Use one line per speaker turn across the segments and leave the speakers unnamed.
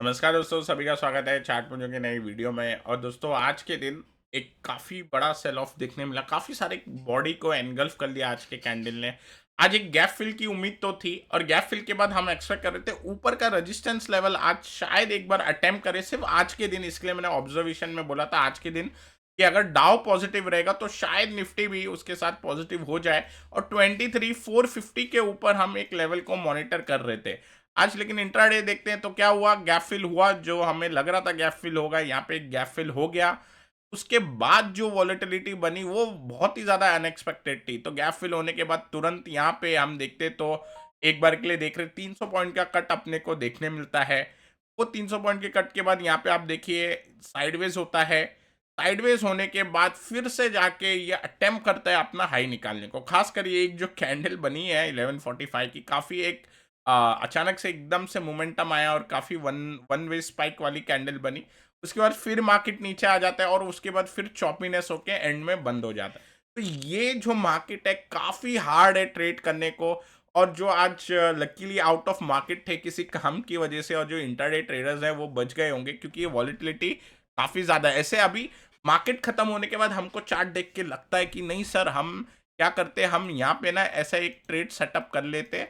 नमस्कार दोस्तों, सभी का स्वागत है चार्ट पुंजों की नई वीडियो में। और दोस्तों, आज के दिन एक काफ़ी बड़ा सेल ऑफ देखने मिला। काफ़ी सारे बॉडी को एनगल्फ कर लिया आज के कैंडल ने। आज एक गैप फिल की उम्मीद तो थी, और गैप फिल के बाद हम एक्सपेक्ट कर रहे थे ऊपर का रेजिस्टेंस लेवल आज शायद एक बार अटेम्प्ट करे, सिर्फ आज के दिन। इसके लिए मैंने ऑब्जर्वेशन में बोला था आज के दिन कि अगर डाउ पॉजिटिव रहेगा तो शायद निफ्टी भी उसके साथ पॉजिटिव हो जाए, और 23,450 के ऊपर हम एक लेवल को मॉनिटर कर रहे थे आज। लेकिन इंट्राडे देखते हैं तो क्या हुआ, गैप फिल हुआ। जो हमें लग रहा था गैप फिल होगा, यहाँ पे गैप फिल हो गया। उसके बाद जो वॉलेटिलिटी बनी वो बहुत ही ज़्यादा अनएक्सपेक्टेड थी। तो गैप फिल होने के बाद तुरंत यहाँ पे हम देखते तो एक बार के लिए देख रहे 300 पॉइंट का कट अपने को देखने मिलता है। वो 300 पॉइंट के कट के बाद यहाँ पे आप देखिए साइडवेज होता है। साइडवेज होने के बाद फिर से जाके ये अटेम्प्ट करता है अपना हाई निकालने को। खासकर ये एक जो कैंडल बनी है 1145 की, काफ़ी एक अचानक से एकदम से मोमेंटम आया और काफ़ी वन वन वे स्पाइक वाली कैंडल बनी। उसके बाद फिर मार्केट नीचे आ जाता है और उसके बाद फिर चॉपीनेस होके एंड में बंद हो जाता है। तो ये जो मार्केट है काफ़ी हार्ड है ट्रेड करने को। और जो आज लकीली आउट ऑफ मार्केट थे किसी काम की वजह से, और जो इंटरडे ट्रेडर्स हैं वो बच गए होंगे, क्योंकि ये वॉलेटिलिटी काफ़ी ज़्यादा है। ऐसे अभी मार्केट खत्म होने के बाद हमको चार्ट देख के लगता है कि नहीं सर, हम क्या करते, हम यहाँ पे ना ऐसा एक ट्रेड सेटअप कर लेते।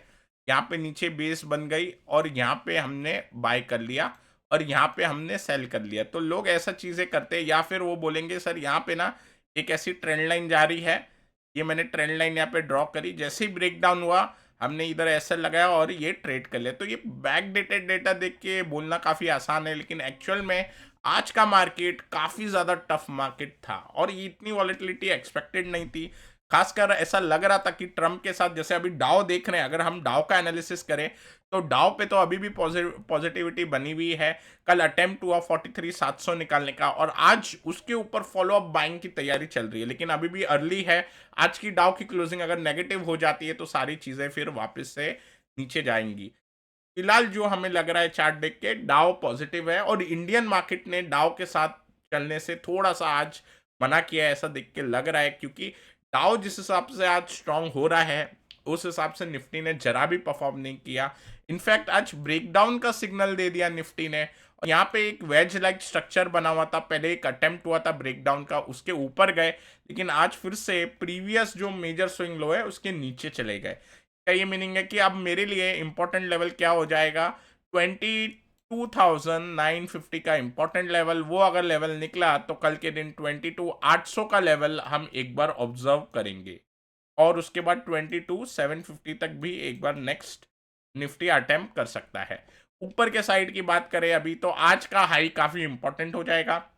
यहाँ पे नीचे बेस बन गई और यहाँ पे हमने बाय कर लिया और यहाँ पे हमने सेल कर लिया। तो लोग ऐसा चीज़ें करते हैं, या फिर वो बोलेंगे सर यहाँ पे ना एक ऐसी ट्रेंड लाइन जा रही है, ये मैंने ट्रेंड लाइन यहाँ पे ड्रॉ करी, जैसे ही ब्रेक डाउन हुआ हमने इधर ऐसा लगाया और ये ट्रेड कर लिया। तो ये बैक डेटेड डेटा देख के बोलना काफ़ी आसान है, लेकिन एक्चुअल में आज का मार्केट काफ़ी ज़्यादा टफ मार्केट था और ये इतनी वॉलेटिलिटी एक्सपेक्टेड नहीं थी। खासकर ऐसा लग रहा था कि ट्रम्प के साथ, जैसे अभी डाउ देख रहे हैं, अगर हम डाउ का एनालिसिस करें तो डाउ पे तो अभी भी पॉजिटिविटी बनी हुई है। कल अटेम्प्ट हुआ 43,700 निकालने का और आज उसके ऊपर फॉलो अप बाइंग की तैयारी चल रही है, लेकिन अभी भी अर्ली है। आज की डाउ की क्लोजिंग अगर नेगेटिव हो जाती है तो सारी चीज़ें फिर वापस से नीचे जाएंगी। फिलहाल जो हमें लग रहा है चार्ट देख के, डाउ पॉजिटिव है और इंडियन मार्केट ने डाउ के साथ चलने से थोड़ा सा आज मना किया है, ऐसा देख के लग रहा है। क्योंकि डाउ जिस हिसाब से आज स्ट्रांग हो रहा है उस हिसाब से निफ्टी ने जरा भी परफॉर्म नहीं किया। इनफैक्ट आज ब्रेकडाउन का सिग्नल दे दिया निफ्टी ने, और यहाँ पे एक वेज लाइक स्ट्रक्चर बना हुआ था। पहले एक अटेम्प्ट हुआ था ब्रेकडाउन का, उसके ऊपर गए, लेकिन आज फिर से प्रीवियस जो मेजर स्विंग लो है उसके नीचे चले गए। का ये मीनिंग है कि अब मेरे लिए इंपॉर्टेंट लेवल क्या हो जाएगा, 22,950 का इंपॉर्टेंट लेवल। वो अगर लेवल निकला तो कल के दिन 22,800 का लेवल हम एक बार ऑब्जर्व करेंगे, और उसके बाद 22,750 तक भी एक बार नेक्स्ट निफ्टी अटेम्प्ट कर सकता है। ऊपर के साइड की बात करें अभी, तो आज का हाई काफ़ी इंपॉर्टेंट हो जाएगा।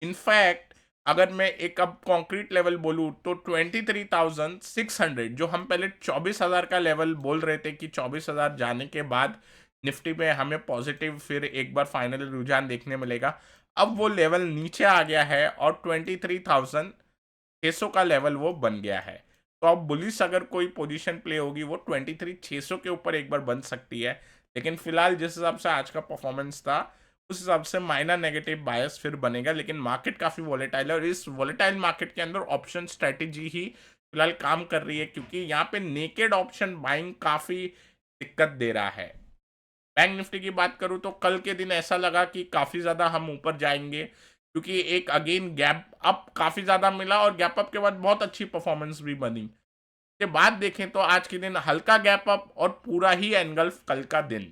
इनफैक्ट अगर मैं एक अब कॉन्क्रीट लेवल बोलूँ तो 23,600, जो हम पहले 24,000 का लेवल बोल रहे थे कि 24,000 जाने के बाद निफ्टी में हमें पॉजिटिव फिर एक बार फाइनल रुझान देखने मिलेगा। अब वो लेवल नीचे आ गया है और 23,600 का लेवल वो बन गया है। तो अब बुलिश अगर कोई पोजीशन प्ले होगी वो 23,600 के ऊपर एक बार बन सकती है। लेकिन फिलहाल जिस हिसाब से आज का परफॉर्मेंस था उस हिसाब से माइनर नेगेटिव बायस फिर बनेगा। लेकिन मार्केट काफ़ी वॉलेटाइल है और इस वॉलेटाइल मार्केट के अंदर ऑप्शन स्ट्रेटेजी ही फिलहाल काम कर रही है, क्योंकि यहाँ पे नेकेड ऑप्शन बाइंग काफ़ी दिक्कत दे रहा है। बैंक निफ्टी की बात करूँ तो कल के दिन ऐसा लगा कि काफ़ी ज़्यादा हम ऊपर जाएंगे, क्योंकि एक अगेन गैप अप काफ़ी ज़्यादा मिला और गैप अप के बाद बहुत अच्छी परफॉर्मेंस भी बनी। के बाद देखें तो आज के दिन हल्का गैप अप और पूरा ही एनगल्फ कल का दिन।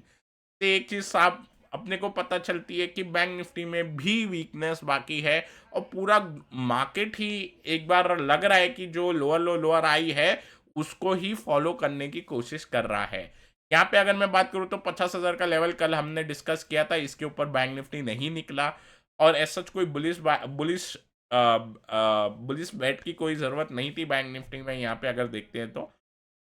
तो एक चीज़ साफ अपने को पता चलती है कि बैंक निफ्टी में भी वीकनेस बाकी है, और पूरा मार्केट ही एक बार लग रहा है कि जो लोअर आई है उसको ही फॉलो करने की कोशिश कर रहा है। यहाँ पे अगर मैं बात करूँ तो 50,000 का लेवल कल हमने डिस्कस किया था, इसके ऊपर बैंक निफ्टी नहीं निकला, और ऐसा कोई बुलिश बुलिश बैट की कोई ज़रूरत नहीं थी बैंक निफ्टी में। यहाँ पे अगर देखते हैं तो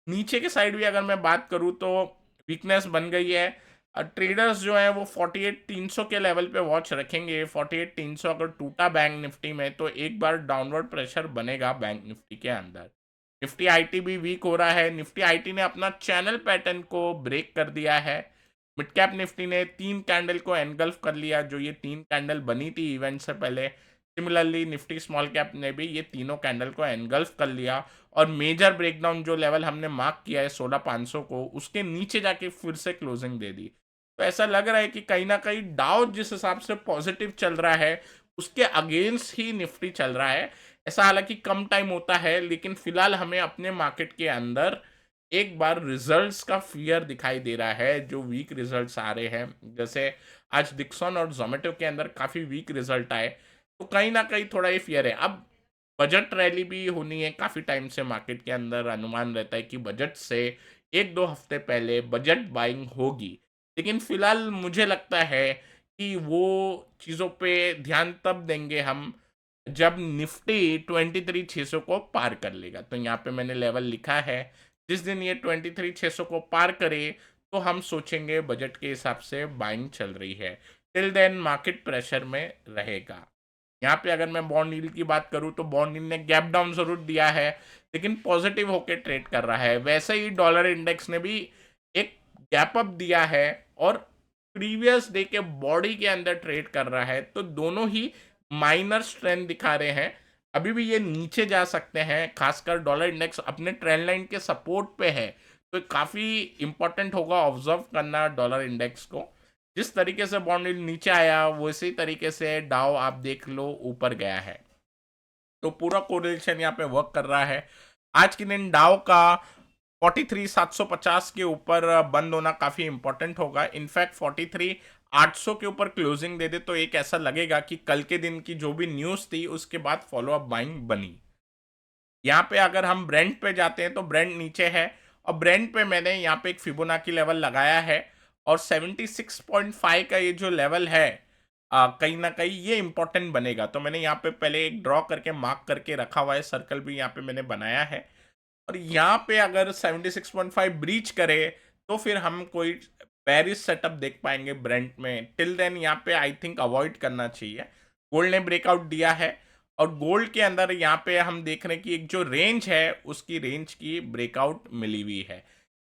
नीचे के साइड भी अगर मैं बात करूँ तो वीकनेस बन गई है। ट्रेडर्स जो हैं वो 48,300 के लेवल पे वॉच रखेंगे। 48,300 अगर टूटा बैंक निफ्टी में तो एक बार डाउनवर्ड प्रेशर बनेगा बैंक निफ्टी के अंदर। निफ्टी आईटी भी वीक हो रहा है। निफ्टी आईटी ने अपना चैनल पैटर्न को ब्रेक कर दिया है। मिड कैप निफ्टी ने 3 कैंडल को एनगल्फ कर लिया, जो ये 3 कैंडल बनी थी इवेंट से पहले। सिमिलरली निफ्टी स्मॉल कैप ने भी ये तीनों कैंडल को एनगल्फ कर लिया, और मेजर ब्रेकडाउन जो लेवल हमने मार्क किया है 16,500 को, उसके नीचे जाके फिर से क्लोजिंग दे दी। तो ऐसा लग रहा है कि कहीं ना कहीं डाउ जिस हिसाब से पॉजिटिव चल रहा है उसके अगेंस्ट ही निफ्टी चल रहा है। ऐसा हालांकि कम टाइम होता है, लेकिन फिलहाल हमें अपने मार्केट के अंदर एक बार रिजल्ट्स का फियर दिखाई दे रहा है, जो वीक रिजल्ट्स आ रहे हैं। जैसे आज डिक्सन और जोमेटो के अंदर काफ़ी वीक रिजल्ट आए, तो कहीं ना कहीं थोड़ा ये फियर है। अब बजट रैली भी होनी है, काफ़ी टाइम से मार्केट के अंदर अनुमान रहता है कि बजट से 1-2 हफ्ते पहले बजट बाइंग होगी। लेकिन फिलहाल मुझे लगता है कि वो चीज़ों पे ध्यान तब देंगे हम जब निफ्टी 23,600 को पार कर लेगा। तो यहाँ पे मैंने लेवल लिखा है, जिस दिन ये 23,600 को पार करे तो हम सोचेंगे बजट के हिसाब से बाइंग चल रही है। टिल देन मार्केट प्रेशर में रहेगा। यहाँ पे अगर मैं बॉन्ड यील्ड की बात करूँ तो बॉन्ड यील्ड ने गैप डाउन जरूर दिया है, लेकिन पॉजिटिव होकर ट्रेड कर रहा है। वैसे ही डॉलर इंडेक्स ने भी एक गैप अप दिया है और प्रीवियस डे के बॉडी के अंदर ट्रेड कर रहा है, तो दोनों ही माइनर स्ट्रेंथ दिखा रहे हैं। अभी भी ये नीचे जा सकते हैं, खासकर डॉलर इंडेक्स अपने ट्रेंड लाइन के सपोर्ट पे है, तो काफ़ी इंपॉर्टेंट होगा ऑब्जर्व करना डॉलर इंडेक्स को। जिस तरीके से बॉन्ड यील्ड नीचे आया वो इसी तरीके से डाउ आप देख लो ऊपर गया है, तो पूरा कोरिलेशन यहाँ पे वर्क कर रहा है। आज के दिन डाउ का 43,750 के ऊपर बंद होना काफी इंपॉर्टेंट होगा। इनफैक्ट 43,800 के ऊपर क्लोजिंग दे दे तो एक ऐसा लगेगा कि कल के दिन की जो भी न्यूज थी उसके बाद फॉलो अप बाइंग बनी। यहाँ पे अगर हम ब्रेंट पे जाते हैं तो ब्रेंट नीचे है, और ब्रेंट पे मैंने यहाँ पे एक फिबोनाची लेवल लगाया है, और 76.5 का ये जो लेवल है कहीं ना कहीं ये इंपॉर्टेंट बनेगा। तो मैंने यहाँ पे पहले एक ड्रॉ करके मार्क करके रखा हुआ है, सर्कल भी यहाँ पे मैंने बनाया है। और यहाँ पे अगर 76.5 ब्रीच करे तो फिर हम कोई बेरिश सेटअप देख पाएंगे ब्रेंट में। टिल देन यहाँ पे आई थिंक अवॉइड करना चाहिए। गोल्ड ने ब्रेकआउट दिया है, और गोल्ड के अंदर यहाँ पे हम देख रहे हैं कि एक जो रेंज है उसकी रेंज की ब्रेकआउट मिली हुई है।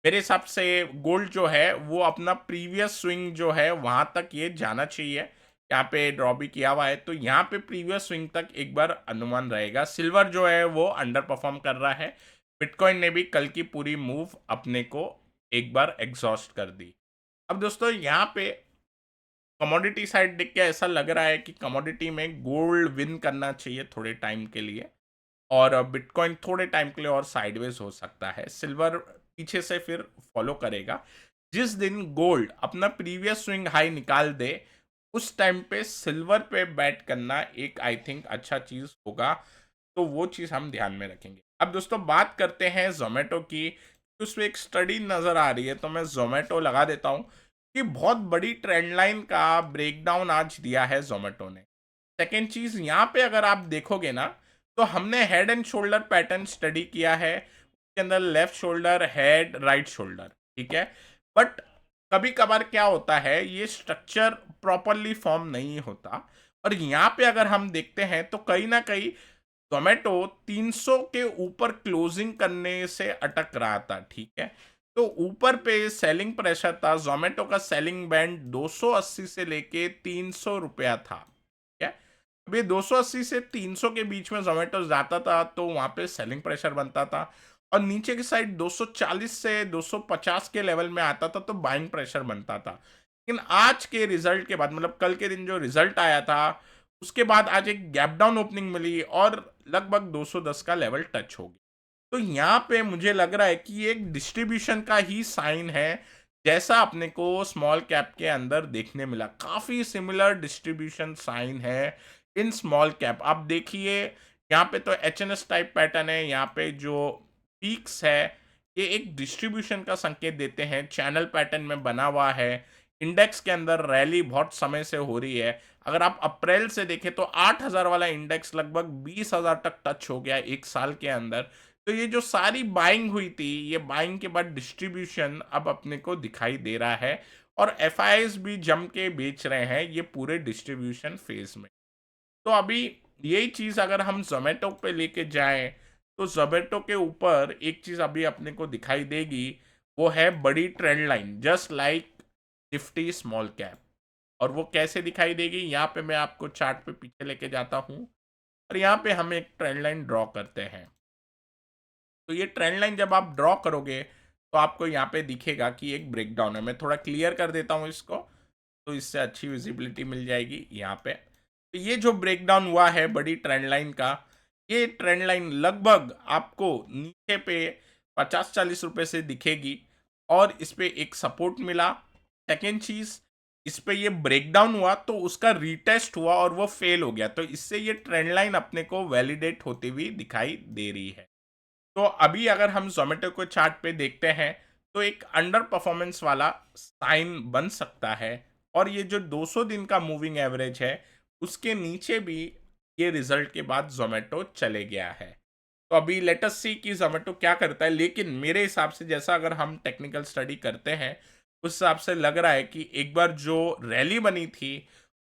मेरे हिसाब से गोल्ड जो है वो अपना प्रीवियस स्विंग जो है वहां तक ये जाना चाहिए। यहाँ पे ड्रॉ भी किया हुआ है, तो यहाँ पे प्रीवियस स्विंग तक एक बार अनुमान रहेगा। सिल्वर जो है वो अंडर परफॉर्म कर रहा है। बिटकॉइन ने भी कल की पूरी मूव अपने को एक बार एग्जॉस्ट कर दी। अब दोस्तों यहाँ पे कमोडिटी साइड देख के ऐसा लग रहा है कि कमोडिटी में गोल्ड विन करना चाहिए थोड़े टाइम के लिए, और बिटकॉइन थोड़े टाइम के लिए और साइडवेज हो सकता है। सिल्वर पीछे से फिर फॉलो करेगा। जिस दिन गोल्ड अपना प्रीवियस स्विंग हाई निकाल दे उस टाइम पे सिल्वर पे बैट करना एक आई थिंक अच्छा चीज होगा, तो वो चीज हम ध्यान में रखेंगे। अब दोस्तों बात करते हैं जोमेटो की। उसमें एक स्टडी नजर आ रही है, तो मैं जोमेटो लगा देता हूँ कि बहुत बड़ी ट्रेंड लाइन का ब्रेकडाउन आज दिया है जोमेटो ने। सेकेंड चीज यहाँ पे अगर आप देखोगे ना, तो हमने head and shoulder pattern study किया है, उसके अंदर left shoulder, head, right shoulder, ठीक है। बट कभी कभार क्या होता है ये स्ट्रक्चर प्रॉपरली फॉर्म नहीं होता, और यहाँ पे अगर हम देखते हैं तो कहीं ना कहीं जोमेटो 300 के ऊपर क्लोजिंग करने से अटक रहा था, ठीक है। तो ऊपर पे सेलिंग प्रेशर था, जोमेटो का सेलिंग बैंड 280 से लेके 300 रुपया था, ठीक है। अभी 280 से 300 के बीच में जोमेटो जाता था तो वहां पे सेलिंग प्रेशर बनता था, और नीचे की साइड 240 से 250 के लेवल में आता था तो बाइंग प्रेशर बनता था। लेकिन आज के रिजल्ट के बाद, मतलब कल के दिन जो रिजल्ट आया था उसके बाद आज एक गैप डाउन ओपनिंग मिली और लगभग 210 का लेवल टच हो गया। तो यहाँ पे मुझे लग रहा है कि ये एक डिस्ट्रीब्यूशन का ही साइन है, जैसा अपने को स्मॉल कैप के अंदर देखने मिला। काफी सिमिलर डिस्ट्रीब्यूशन साइन है इन स्मॉल कैप। आप देखिए यहाँ पे तो H N S type pattern है, यहाँ पे जो पीक्स है ये एक डिस्ट्रीब्यूशन का संकेत देते हैं, चैनल पैटर्न में बना हुआ है। इंडेक्स के अंदर रैली बहुत समय से हो रही है। अगर आप अप्रैल से देखें तो 8,000 वाला इंडेक्स लगभग 20,000 तक टच हो गया एक साल के अंदर। तो ये जो सारी बाइंग हुई थी, ये बाइंग के बाद डिस्ट्रीब्यूशन अब अपने को दिखाई दे रहा है, और एफआईआईज भी जम के बेच रहे हैं ये पूरे डिस्ट्रीब्यूशन फेज में। तो अभी यही चीज अगर हम जोमेटो पे लेके जाएं तो जोमेटो के ऊपर एक चीज अभी अपने को दिखाई देगी, वो है बड़ी trend line, just like Nifty small cap. और वो कैसे दिखाई देगी, यहाँ पे मैं आपको चार्ट पे पीछे लेके जाता हूँ, और यहाँ पे हम एक ट्रेंड लाइन ड्रॉ करते हैं। तो ये ट्रेंड लाइन जब आप ड्रॉ करोगे तो आपको यहाँ पे दिखेगा कि एक ब्रेकडाउन है। मैं थोड़ा क्लियर कर देता हूँ इसको, तो इससे अच्छी विजिबिलिटी मिल जाएगी यहाँ पे। तो ये जो ब्रेकडाउन हुआ है बड़ी ट्रेंड लाइन का, ये ट्रेंड लाइन लगभग आपको नीचे पे 50-40 रुपए से दिखेगी, और इस पे एक सपोर्ट मिला। सेकेंड चीज, इस पे ये ब्रेकडाउन हुआ तो उसका रीटेस्ट हुआ और वो फेल हो गया, तो इससे ये ट्रेंड लाइन अपने को वैलिडेट होती हुई दिखाई दे रही है। तो अभी अगर हम जोमेटो को चार्ट पे देखते हैं, तो एक अंडर परफॉर्मेंस वाला साइन बन सकता है, और ये जो 200 दिन का मूविंग एवरेज है उसके नीचे भी ये रिजल्ट के बाद जोमेटो चले गया है। तो अभी लेट अस सी कि जोमेटो क्या करता है, लेकिन मेरे हिसाब से जैसा अगर हम टेक्निकल स्टडी करते हैं, उस हिसाब से लग रहा है कि एक बार जो रैली बनी थी,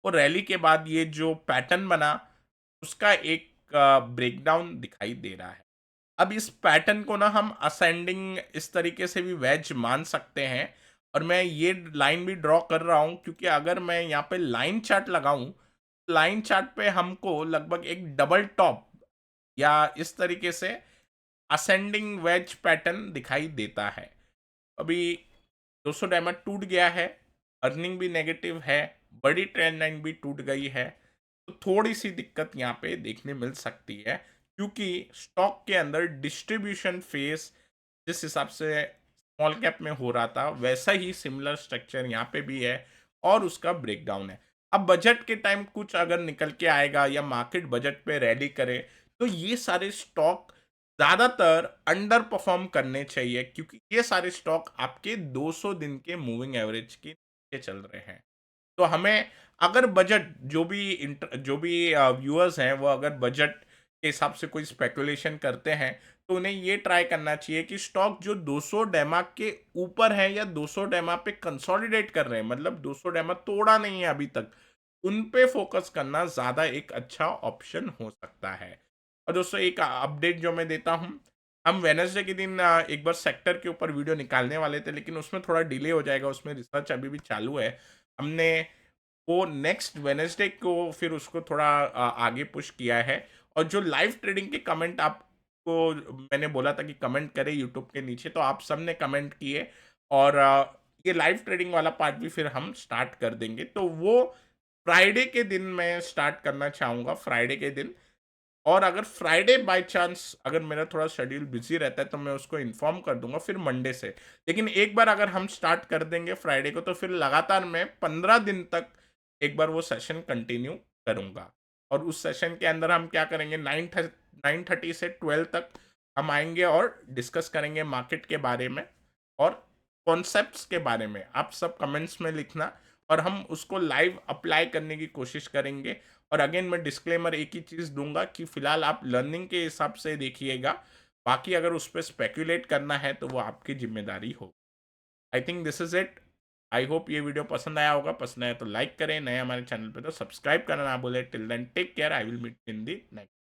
वो रैली के बाद ये जो पैटर्न बना उसका एक ब्रेकडाउन दिखाई दे रहा है। अब इस पैटर्न को ना हम असेंडिंग इस तरीके से भी वेज मान सकते हैं, और मैं ये लाइन भी ड्रॉ कर रहा हूं क्योंकि अगर मैं यहाँ पे लाइन चार्ट लगाऊं, लाइन चार्ट पे हमको लगभग एक डबल टॉप या इस तरीके से असेंडिंग वेज पैटर्न दिखाई देता है। अभी 200 डायमंड टूट गया है, अर्निंग भी नेगेटिव है, बड़ी ट्रेंड लाइन भी टूट गई है, तो थोड़ी सी दिक्कत यहाँ पे देखने मिल सकती है, क्योंकि स्टॉक के अंदर डिस्ट्रीब्यूशन फेस जिस हिसाब से स्मॉल कैप में हो रहा था वैसा ही सिमिलर स्ट्रक्चर यहाँ पे भी है, और उसका ब्रेकडाउन है। अब बजट के टाइम कुछ अगर निकल के आएगा या मार्केट बजट पे रैली करे, तो ये सारे स्टॉक ज़्यादातर अंडर परफॉर्म करने चाहिए, क्योंकि ये सारे स्टॉक आपके 200 दिन के मूविंग एवरेज के नीचे चल रहे हैं। तो हमें अगर बजट जो भी व्यूअर्स हैं वो अगर बजट के हिसाब से कोई स्पेकुलेशन करते हैं, तो उन्हें ये ट्राई करना चाहिए कि स्टॉक जो 200 डेमा के ऊपर है या 200 डेमा पे कंसोलिडेट कर रहे हैं, मतलब 200 डेमा तोड़ा नहीं है अभी तक, उन पे फोकस करना ज़्यादा एक अच्छा ऑप्शन हो सकता है। और दोस्तों एक अपडेट जो मैं देता हूँ, हम वेनसडे के दिन एक बार सेक्टर के ऊपर वीडियो निकालने वाले थे, लेकिन उसमें थोड़ा डिले हो जाएगा, उसमें रिसर्च अभी भी चालू है। हमने वो नेक्स्ट वेनेसडे को फिर उसको थोड़ा आगे पुश किया है। और जो लाइव ट्रेडिंग के कमेंट आपको मैंने बोला था कि कमेंट करें यूट्यूब के नीचे, तो आप सब ने कमेंट किए, और ये लाइव ट्रेडिंग वाला पार्ट भी फिर हम स्टार्ट कर देंगे। तो वो फ्राइडे के दिन मैं स्टार्ट करना चाहूँगा, फ्राइडे के दिन। और अगर फ्राइडे बाय चांस अगर मेरा थोड़ा शेड्यूल बिजी रहता है तो मैं उसको इन्फॉर्म कर दूंगा फिर मंडे से। लेकिन एक बार अगर हम स्टार्ट कर देंगे फ्राइडे को, तो फिर लगातार मैं 15 दिन तक एक बार वो सेशन कंटिन्यू करूंगा। और उस सेशन के अंदर हम क्या करेंगे, 9:30 से 12 तक हम आएंगे और डिस्कस करेंगे मार्केट के बारे में और कॉन्सेप्ट्स के बारे में। आप सब कमेंट्स में लिखना, और हम उसको लाइव अप्लाई करने की कोशिश करेंगे। और अगेन मैं डिस्क्लेमर एक ही चीज़ दूंगा कि फिलहाल आप लर्निंग के हिसाब से देखिएगा, बाकी अगर उस पर स्पेक्यूलेट करना है तो वो आपकी जिम्मेदारी हो। I think this is it. I hope ये वीडियो पसंद आया होगा। पसंद आया तो लाइक करें, नए हमारे चैनल पे तो सब्सक्राइब करना ना भूलें। Till then take care, I will meet in the next.